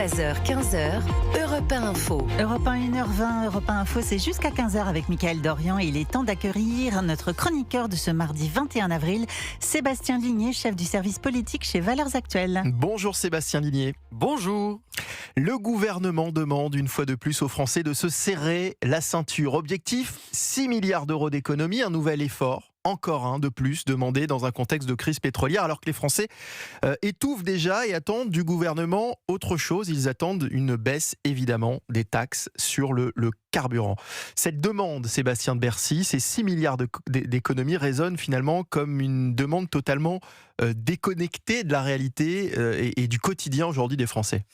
13h-15h, Europe 1 Info. Europe 1, 1h20, Europe 1 Info, c'est jusqu'à 15h avec Mickaël Dorian. Il est temps d'accueillir notre chroniqueur de ce mardi 21 avril, Sébastien Ligné, chef du service politique chez Valeurs Actuelles. Bonjour Sébastien Ligné. Bonjour. Le gouvernement demande une fois de plus aux Français de se serrer la ceinture. Objectif, 6 milliards d'euros d'économie, un nouvel effort. Encore un de plus demandé dans un contexte de crise pétrolière, alors que les Français étouffent déjà et attendent du gouvernement autre chose. Ils attendent une baisse, évidemment, des taxes sur le carburant. Cette demande, Sébastien de Bercy, ces 6 milliards d'économies résonnent finalement comme une demande totalement déconnectée de la réalité et du quotidien aujourd'hui des Français.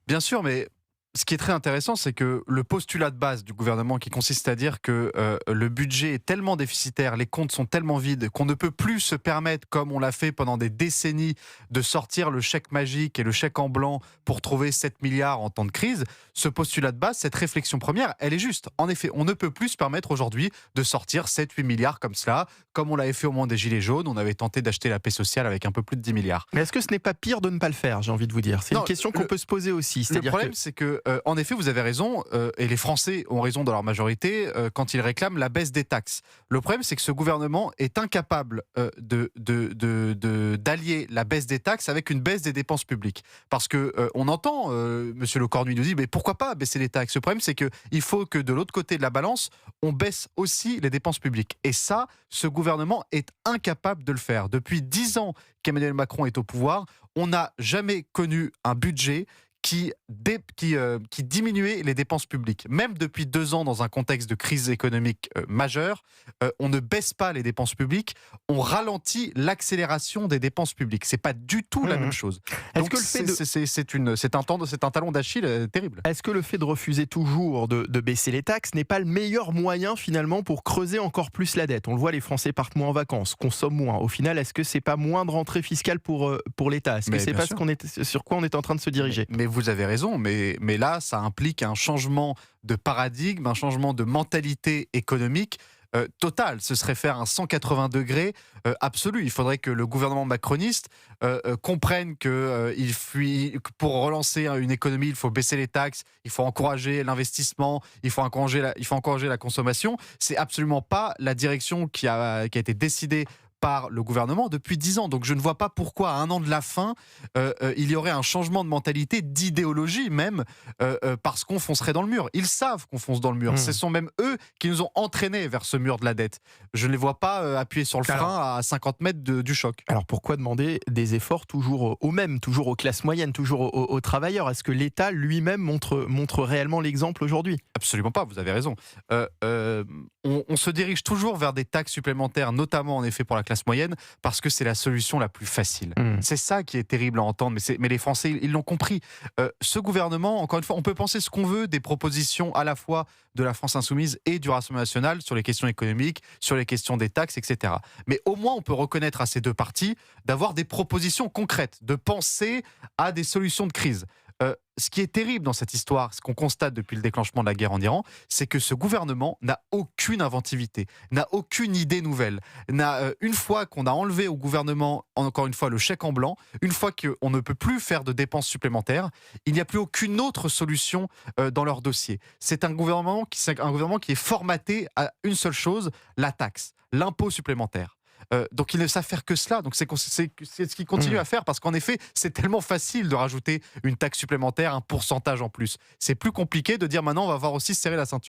Bien sûr, mais ce qui est très intéressant, c'est que le postulat de base du gouvernement qui consiste à dire que le budget est tellement déficitaire, les comptes sont tellement vides qu'on ne peut plus se permettre, comme on l'a fait pendant des décennies, de sortir le chèque magique et le chèque en blanc pour trouver 7 milliards en temps de crise. Ce postulat de base, cette réflexion première, elle est juste. En effet, on ne peut plus se permettre aujourd'hui de sortir 7-8 milliards comme cela, comme on l'avait fait au moment des Gilets jaunes. On avait tenté d'acheter la paix sociale avec un peu plus de 10 milliards. Mais est-ce que ce n'est pas pire de ne pas le faire, j'ai envie de vous dire ? C'est une question qu'on peut se poser aussi. Le problème, c'est que, en effet, vous avez raison, et les Français ont raison dans leur majorité quand ils réclament la baisse des taxes. Le problème, c'est que ce gouvernement est incapable d'allier la baisse des taxes avec une baisse des dépenses publiques. Parce que on entend Monsieur Le Cornuit nous dit, mais pourquoi pas baisser les taxes ? Le problème, c'est qu'il faut que de l'autre côté de la balance, on baisse aussi les dépenses publiques. Et ça, ce gouvernement est incapable de le faire. Depuis 10 ans qu'Emmanuel Macron est au pouvoir, on n'a jamais connu un budget qui diminuait les dépenses publiques. Même depuis 2 ans, dans un contexte de crise économique majeure, on ne baisse pas les dépenses publiques, on ralentit l'accélération des dépenses publiques. C'est pas du tout la même chose. Donc c'est un talon d'Achille terrible. Est-ce que le fait de refuser toujours de baisser les taxes n'est pas le meilleur moyen finalement pour creuser encore plus la dette ? On le voit, les Français partent moins en vacances, consomment moins. Au final, est-ce que c'est pas moins de rentrée fiscale pour l'État ? Est-ce que c'est pas sur quoi on est en train de se diriger ? Mais vous avez raison, mais là, ça implique un changement de paradigme, un changement de mentalité économique total. Ce serait faire un 180 degrés absolu. Il faudrait que le gouvernement macroniste comprenne que pour relancer une économie, il faut baisser les taxes, il faut encourager l'investissement, il faut encourager la consommation. C'est absolument pas la direction qui a été décidée par le gouvernement depuis 10 ans. Donc je ne vois pas pourquoi, à un an de la fin, il y aurait un changement de mentalité, d'idéologie même, parce qu'on foncerait dans le mur. Ils savent qu'on fonce dans le mur. Ce sont même eux qui nous ont entraînés vers ce mur de la dette. Je ne les vois pas appuyer sur le frein à 50 mètres du choc. Alors pourquoi demander des efforts toujours aux mêmes, toujours aux classes moyennes, toujours aux travailleurs ? Est-ce que l'État lui-même montre réellement l'exemple aujourd'hui ? Absolument pas, vous avez raison. On se dirige toujours vers des taxes supplémentaires, notamment en effet pour la classe moyenne, parce que c'est la solution la plus facile. C'est ça qui est terrible à entendre, mais les Français, ils l'ont compris. Ce gouvernement, encore une fois, on peut penser ce qu'on veut des propositions à la fois de la France Insoumise et du Rassemblement National sur les questions économiques, sur les questions des taxes, etc. Mais au moins, on peut reconnaître à ces deux partis d'avoir des propositions concrètes, de penser à des solutions de crise. Ce qui est terrible dans cette histoire, ce qu'on constate depuis le déclenchement de la guerre en Iran, c'est que ce gouvernement n'a aucune inventivité, n'a aucune idée nouvelle. Une fois qu'on a enlevé au gouvernement, encore une fois, le chèque en blanc, une fois qu'on ne peut plus faire de dépenses supplémentaires, il n'y a plus aucune autre solution dans leur dossier. C'est un gouvernement qui est formaté à une seule chose, la taxe, l'impôt supplémentaire. Donc ils ne savent faire que cela. Donc c'est ce qu'ils continuent à faire, parce qu'en effet c'est tellement facile de rajouter une taxe supplémentaire, un pourcentage en plus. C'est plus compliqué de dire maintenant on va voir aussi se serrer la ceinture.